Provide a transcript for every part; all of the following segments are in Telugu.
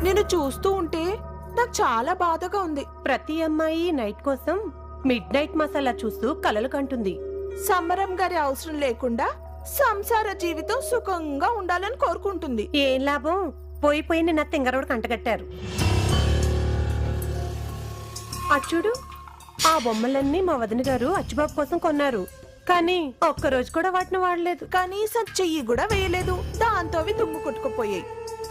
నేను చూస్తూ ఉంటే నాకు చాలా బాధగా ఉంది. ప్రతి అమ్మాయి నైట్ కోసం మిడ్ నైట్ మసాలా చూస్తూ కలలు కంటుంది. సమరం గారి అవసరం లేకుండా సంసార జీవితం సుఖంగా ఉండాలని కోరుకుంటుంది. ఏం లాభం, పోయి నిన్న తింగరోడు కంటగట్టారు. అచ్చుడు, ఆ బొమ్మలన్నీ మా వదిన గారు అచ్చుబాబు కోసం కొన్నారు. కానీ ఒక్కరోజు కూడా వాటిని వాడలేదు. కనీసం చెయ్యి కూడా వేయలేదు. దాంతో అవి దుమ్ము కొట్టుకుపోయాయి.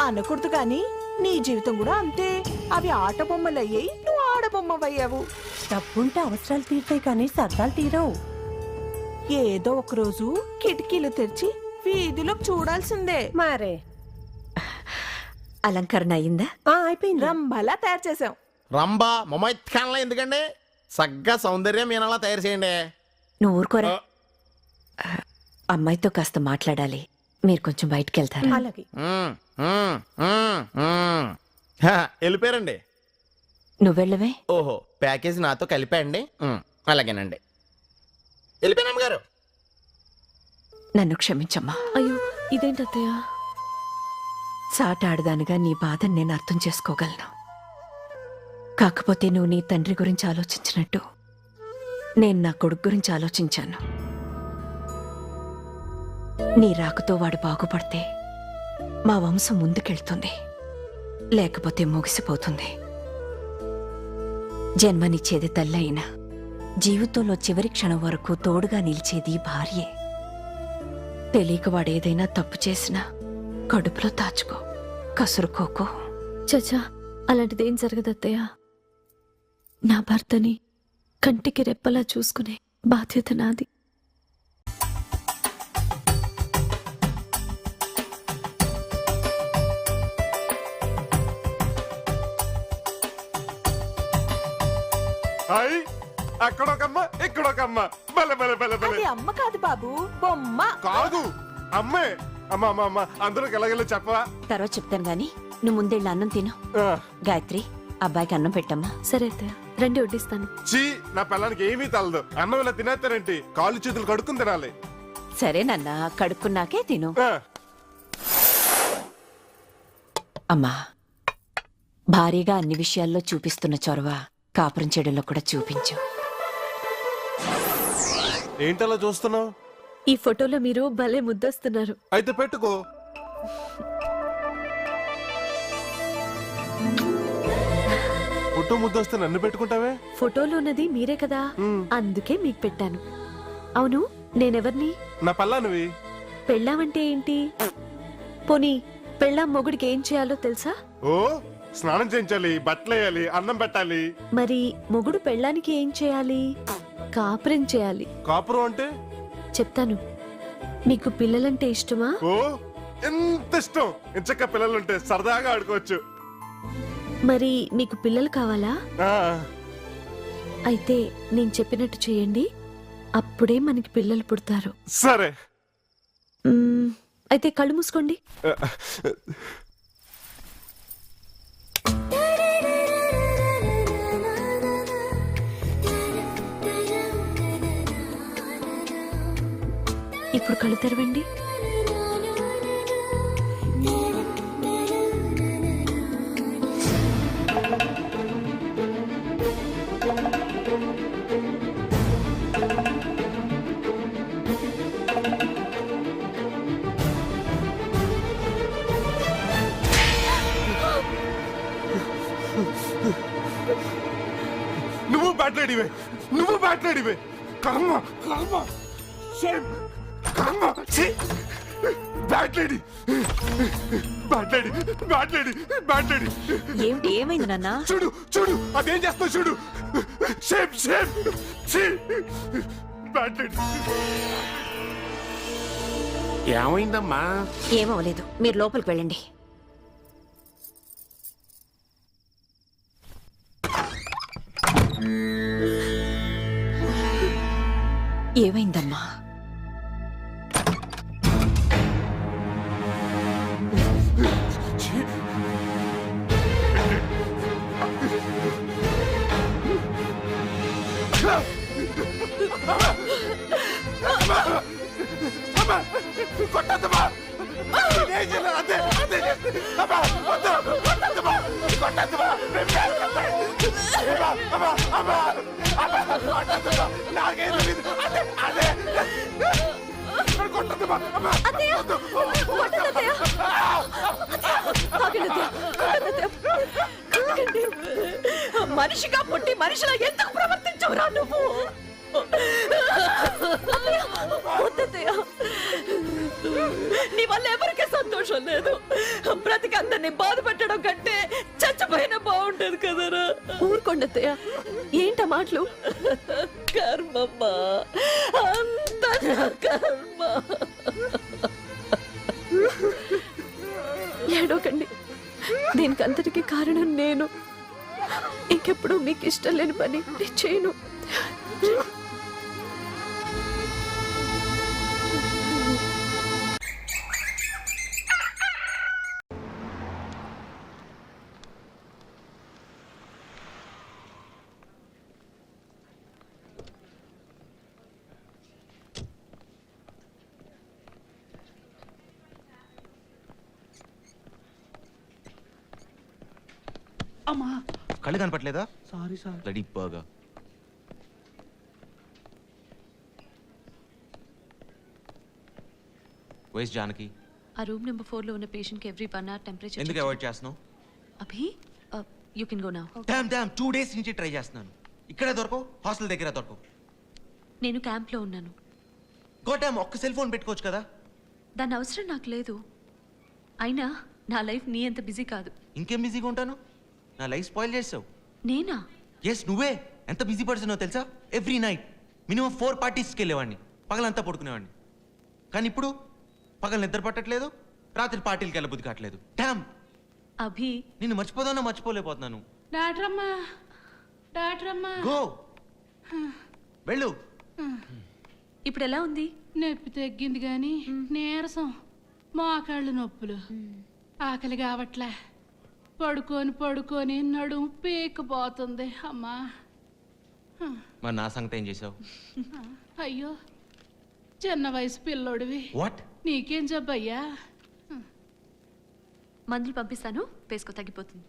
అనకూడదు గాని నీ జీవితం కూడా అంతే. అవి ఆట బొమ్మలయ్యాయి, నువ్వు ఆడబొమ్మవయ్యావు. డబ్బుంటే అవసరాలు తీరుతాయి కానీ సరదాలు తీరవు. ఏదో ఒక రోజు కిటికీలు తెరిచి వీధిలోకి చూడాల్సిందే. మరే అలంకరణ అయిందా? అయిపోయింది. రంభలా తయారు చేసాం. రంభా మొమైత్ ఖాన్లా ఎందుకండి? సగ్గా సౌందర్యం మీనలా తయారు చేయండి. నువ్వు ఊరుకోరా. అమ్మాయితో కాస్త మాట్లాడాలి. మీరు కొంచెం బయటికి వెళ్తారా? అలాగే. వెళ్ళిపోయారండి. నువ్వెళ్ళవే. ఓహో, ప్యాకేజ్ నాతో కలిపేయండి. అలాగేనండి, వెళ్ళిపోయాను అమ్మగారు. నన్ను క్షమించమ్మా. అయ్యో, ఇదేంటి అత్తయ్య? సాట ఆడదానిగా నీ బాధను నేను అర్థం చేసుకోగలను. కాకపోతే నువ్వు నీ తండ్రి గురించి ఆలోచించినట్టు నేను నా కొడుకు గురించి ఆలోచించాను. నీ రాకతో వాడు బాగుపడితే మా వంశం ముందుకెళ్తుంది, లేకపోతే ముగిసిపోతుంది. జన్మనిచ్చేది తల్లయినా జీవితంలో చివరి క్షణం వరకు తోడుగా నిలిచేది భార్యే. తెలియక వాడేదైనా తప్పు చేసినా కడుపులో దాచుకో, కసురుకోకో. చచ్చా, అలాంటిదేం జరగదు అత్తయ్య. నా భర్తని కంటికి రెప్పలా చూసుకునే బాధ్యత నాది. అక్కడొకమ్మ ఇక్కడొకమ్మ. బలే బలే బలే బలే. అది అమ్మ కాదు బాబు, బొమ్మ. కాదు అమ్మే. అమ్మ అమ్మ అమ్మ అందరికి ఎలాగెళ్ళి చెప్పవా? తర్వాత చెప్తాను గాని నువ్వు ముందెళ్ళి అన్నం తిను. గాయత్రి, అబ్బాయికి అన్నం పెట్టమ్మా. సరే అత్తయ్య, రండి వడ్డిస్తాను. చీ, నా పిల్లానికి ఏమీ తలదు. అన్నం ఇలా తినేస్తారేంటి? కాళ్ళు చేతులు కడుక్కుని తినాలి. సరేనన్నా, కడుక్కున్నాకే తిను. ఆ, అమ్మా, భారీగా అన్ని విషయాల్లో చూపిస్తున్న చొరవ కాపురం చేయడంలో కూడా చూపించు. ఏంటలా చూస్తున్నావు? ఈ ఫోటోలో మీరు భలే ముద్దొస్తున్నారు. అయితే పెట్టుకో. పుట్టు ముద్దొస్తే నన్ను పెట్టుకుంటావే? ఫోటోలో ఉన్నది మీరే కదా, అందుకే మీకు పెట్టాను. అవును, నేనెవర్ని? నా పల్లానివి. పెళ్ళామంటే ఏంటి? పోనీ పెళ్ళాం మొగుడికి ఏం చేయాలో తెలుసా? ఓ, స్నానం చేయించాలి, బట్టలు వేయాలి, అన్నం పెట్టాలి. మరి మొగుడు పెళ్ళానికి ఏం చేయాలి? కాపురం చేయాలి. కాపురం అంటే? చెప్తాను. మీకు పిల్లలంటే ఇష్టమా? ఓ, ఎంత ఇష్టం. ఇంచక్క పిల్లలుంటే సరదాగా ఆడుకోవచ్చు. మరి మీకు పిల్లలు కావాలా? ఆ, అయితే నేను చెప్పినట్టు చేయండి, అప్పుడే మనకి పిల్లలు పుడతారు. సరే. అయితే కళ్ళు మూసుకోండి. ఇప్పుడు కళ్ళు తెరవండి. నువ్వు మాట్లాడివే, నువ్వు మాట్లాడివే. కర్మ కర్మ కర్మ. మాట్లాడి మాట్లాడి మాట్లాడి మాట్లాడి. ఏమిటి, ఏమైంది నాన్న? చూడు చూడు, అదేం చేస్తావు చూడు. Shame shame. మాట్లాడి. ఏమైందమ్మా? ఏమవలేదు, మీరు లోపలికి వెళ్ళండి. ఏమైందమ్మా? కొట్టద్దమ్మా. అదే అదే అదే. అత్తయ్య! కొట్టొద్దు అత్తయ్య! ఆగండి అత్తయ్య! కొట్టొద్దు అత్తయ్య! కొట్టకండి. మనిషిగా పుట్టి మనిషిలా ఎందుకు ప్రవర్తించవురా నువ్వు? అత్తయ్య! వద్దత్తయ్య! నీ వల్ల ఎవరికీ సంతోషం లేదు. బ్రతికి అందరినీ బాధ పెట్టడం కంటే చచ్చిపోయినా బాగుంటది కదరా. ఊరుకోండి అత్తయ్య, ఏంట మాటలు? కర్మమ్మా, అంత నా కర్మ. ఏడోకండి, దీనికి అంతటికి కారణం నేను. ఇంకెప్పుడు మీకు ఇష్టం లేని పని నేను చేయను. అమ్మా కళ్ళు కనపట్లేదా? Sorry sir. Bloody burger. వైస్ జానకి ఆ రూమ్ నెంబర్ 4 లో ఉన్న పేషెంట్ కి ఎవ్రీ 1 అవర్ టెంపరేచర్ ఎందుకు అవాయిడ్ చేస్తున్నావు? Abhi you can go now. Damn 2 days నుంచి ట్రై చేస్తున్నాను. ఇక్కడే దొరకవు, హాస్టల్ దగ్గర దొరకవు. నేను క్యాంప్ లో ఉన్నాను. గోడామ్ ఒక్క సెల్ ఫోన్ పెట్టుకోవచ్చు కదా. దాని అవసరం నాకు లేదు. అయినా నా లైఫ్ నీ అంత బిజీ కాదు. ఇంకేం బిజీగా ఉంటాను? నా లైఫ్ స్పాయిల్ చేసావు. నేనా? ఎస్, నువ్వే. ఎంత బిజీ పర్సనో తెలుసా? ఎవ్రీ నైట్ మినిమం 4 పార్టీస్కి వెళ్ళేవాడిని, పగలంతా పడుకునేవాడిని. కానీ ఇప్పుడు పగలు నిద్ర పట్టట్లేదు, రాత్రి పార్టీలకి వెళ్ళబుద్ధి కావట్లేదు. డామ్, అభి నిన్ను మర్చిపోదానో మర్చిపోలేకపోతున్నాను. డాక్టరమ్మా గో, వెళ్ళు. ఇప్పుడు ఎలా ఉంది? నొప్పి తగ్గింది గాని నీరసం, మోకాళ్ళు నొప్పులు, ఆకలి కావట్లే. పడుకొని పడుకొని నడుము పీకపోతుంది అమ్మా. మరి నా సంగతి ఏం చేసావు? అయ్యో, చిన్న వయసు పిల్లోడివి, వాట్? నీకేం జబ్బయ్యా? మందులు పంపిస్తాను, వేసుకో, తగ్గిపోతుంది.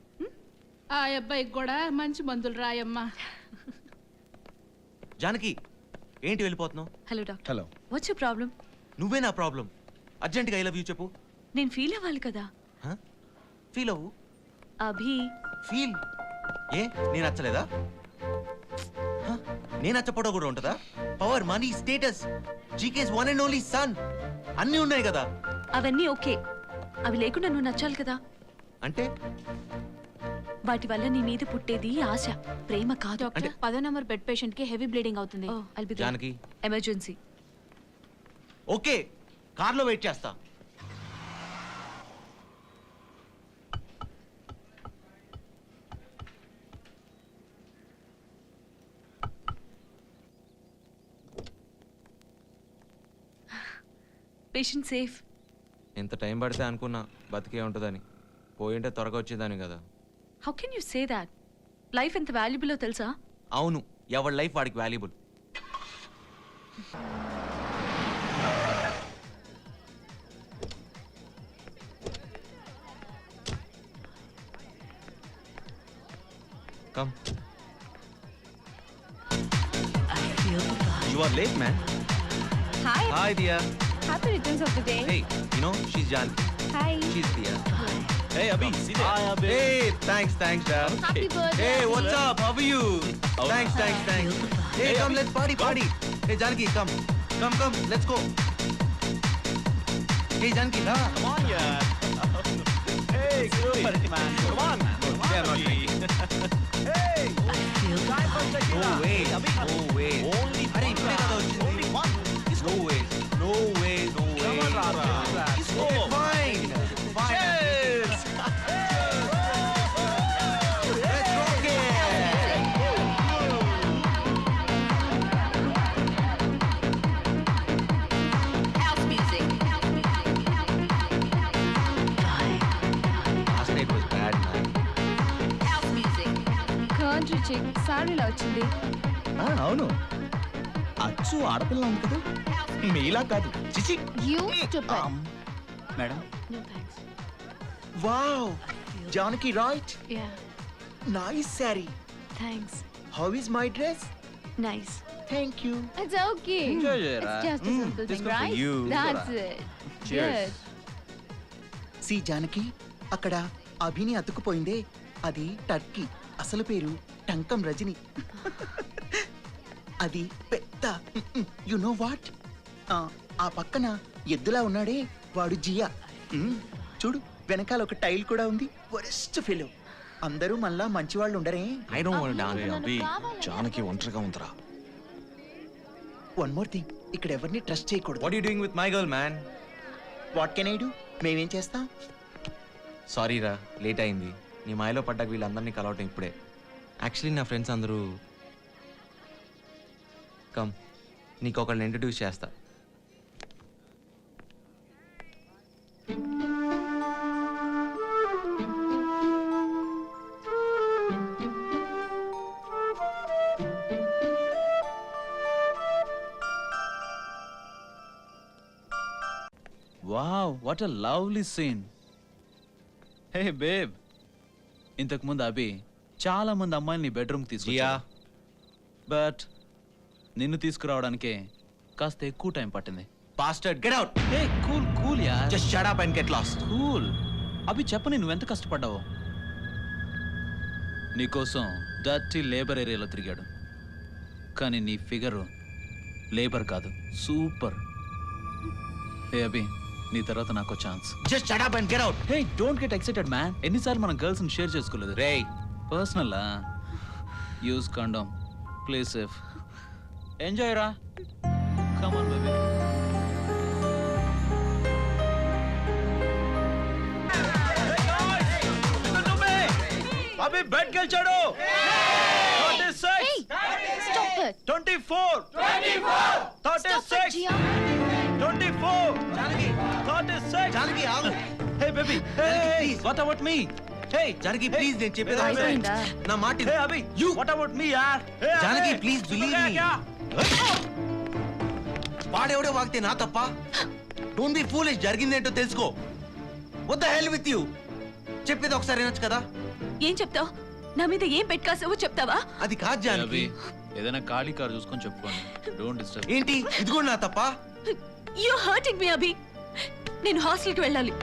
ఆ అబ్బాయికి కూడా మంచి మందులు రాయమ్మా. జానకి, ఏంటి వెళ్ళిపోతున్నావు? Hello doctor. Hello. What's your problem? నువ్వే నా ప్రాబ్లం. అర్జెంట్గా ఐ లవ్ యూ చెప్పు. నేను ఫీల్ అవ్వాలి కదా. ఫీల్ అవ్వు. అభి ఫీల్. ఏ, నేను నచ్చలేదా? నేను నచ్చపోవడం కూడా ఉంటుందా? Power, money, status, GK's one and only sun అన్నీ ఉన్నాయి కదా. అవన్నీ ఓకే, అవి లేకుండా నువ్వు నచ్చాలి కదా. అంటే వాటి వల్ల నీ మీద పుట్టేది ఆశ, ప్రేమ కాదు. అంటే 10వ నెంబర్ బెడ్ పేషెంట్ కి హెవీ బ్లీడింగ్ అవుతుంది. జానకి, ఎమర్జెన్సీ. ఓకే, కార్లో వెయిట్ చేస్తా. Patient safe. ఎంత టైం పడితే అనుకున్నా బతికే ఉంటుందని. పోయింటే త్వరగా వచ్చేదాన్ని కదా. How can you say that? Life ఎంత వాల్యుబుల్లో తెలుసా? అవును, ఎవరి లైఫ్ వాడికి valuable. Come. You are late, man. Hi. Hi, Dia. Happy returns of the day. Hey, you know, she's Jan. Hi. She's Dia. Hey, Abhi, see there. Hi, Abhi. Hey, thanks, Dad. Happy birthday. Hey, what's up? How are you? Thanks. Hey, come, let's party. Hey, Janki, come, let's go. Hey, Janki, Come on, yeah. Hey, super man. Come on, man. They are not drinking. Hey. Time for tequila. No way. Hey, Abhi. No way. Only Arey, one ఇప్పుడే కదా round. వచ్చింది. Only one. No way. Come on, Rara. Okay, fine. Cheers. Let's rock it. House music. Last night was bad, man. House music. Country chick సారీలా వచ్చింది. అవును, అచ్చు ఆడపిల్ల ఉంది కదా, మీలా కాదు. చిచి. You stupid. Madam. No thanks. Wow, Janaki right. Yeah, nice sorry. thanks. How is my dress? Nice. Thank you. It's okay. Enjoy, Jayara. It's just a simple this thing, one for right? you. That's it. Cheers. See Janaki, అక్కడ అభిని అతుక్కుపోయిందే అది టర్కీ. అసలు పేరు టంకం రజని. అది పెద్ద యు నో వాట్, ఆ పక్కన ఎద్దులా ఉన్నాడే వాడు జియా. చూడు వెనకాల ఒక టైల్ కూడా ఉంది. Worst fellow. అందరూ మళ్ళా మంచి వాళ్ళు ఉండరే. I don't want dance. Abhi Janaki ఒంటరిగా ఉందిరా. వన్ మోర్ థింగ్, ఇక్కడ ఎవరిని ట్రస్ట్ చేయకూడదు. What you doing with my girl man? What can I do? మేమేం చేస్తాం? సారీ రా, లేట్ అయింది. నీ మాయలో పడ్డాక వీళ్ళందరినీ కలవటం ఇప్పుడే. యాక్చువల్లీ నా ఫ్రెండ్స్ అందరూ కమ్, నీకు ఒకళ్ళని ఇంట్రడ్యూస్ చేస్తా. Wow, what a lovely scene. Hey babe, ఇంతకు ముందు అభి చాలా మంది అమ్మాయిని బెడ్రూమ్ తీసుకురా, బట్ నిన్ను తీసుకురావడానికే కాస్త ఎక్కువ టైం పట్టింది. Bastard, get out! Hey cool cool yeah, Just shut up and get lost. Cool. Abhi చెప్పని నువ్వెంత కష్టపడ్డావో. నీకోసం డర్టీ లేబర్ ఏరియాలో తిరిగాడు, కానీ నీ ఫిగరు లేబర్ కాదు, సూపర్. హే అభి, నీ తర్వాత నాకు chance. Just shut up and get out. Hey don't get excited man. ఎన్నిసార్లు మనం గర్ల్స్ ని షేర్ చేసుకోలేదు రే. Personal use condom, play safe, enjoy రా. Come on baby. Abhi bed గెలిచాడు. 36 Stop it. 24 Stop it, 36 Gia. 24 Janaki, 36. Janaki ఆగు. Hey baby, hey, what about me? Hey, Janaki please, నేను చెప్పేది Hey, ఒకసారి. అయిపోయిందా? నా మాట Hey Abhi, you. What about me, yaar? Hey, Janaki Abhi. Please believe me. వాడెవడో వాగితే నా తప్ప? డోంట్ బి ఫూలిష్, జరిగిందేంటో తెలుసుకో. What the hell with you? చెప్పేది ఒకసారి వినొచ్చు కదా. ఏం చెప్తావు? నా మీద ఏం పెట్టుకాసావో చెప్తావా? అది కాదు Hey, జానకి. Abhi, ఏదైనా ఖాళీ కార్ చూసుకొని చెప్పుకోండి. Don't disturb. ఏంటి ఇది కూడా నా తప్ప? యు హర్టింగ్ మీ అభి. నేను హాస్టల్కి వెళ్ళాలి.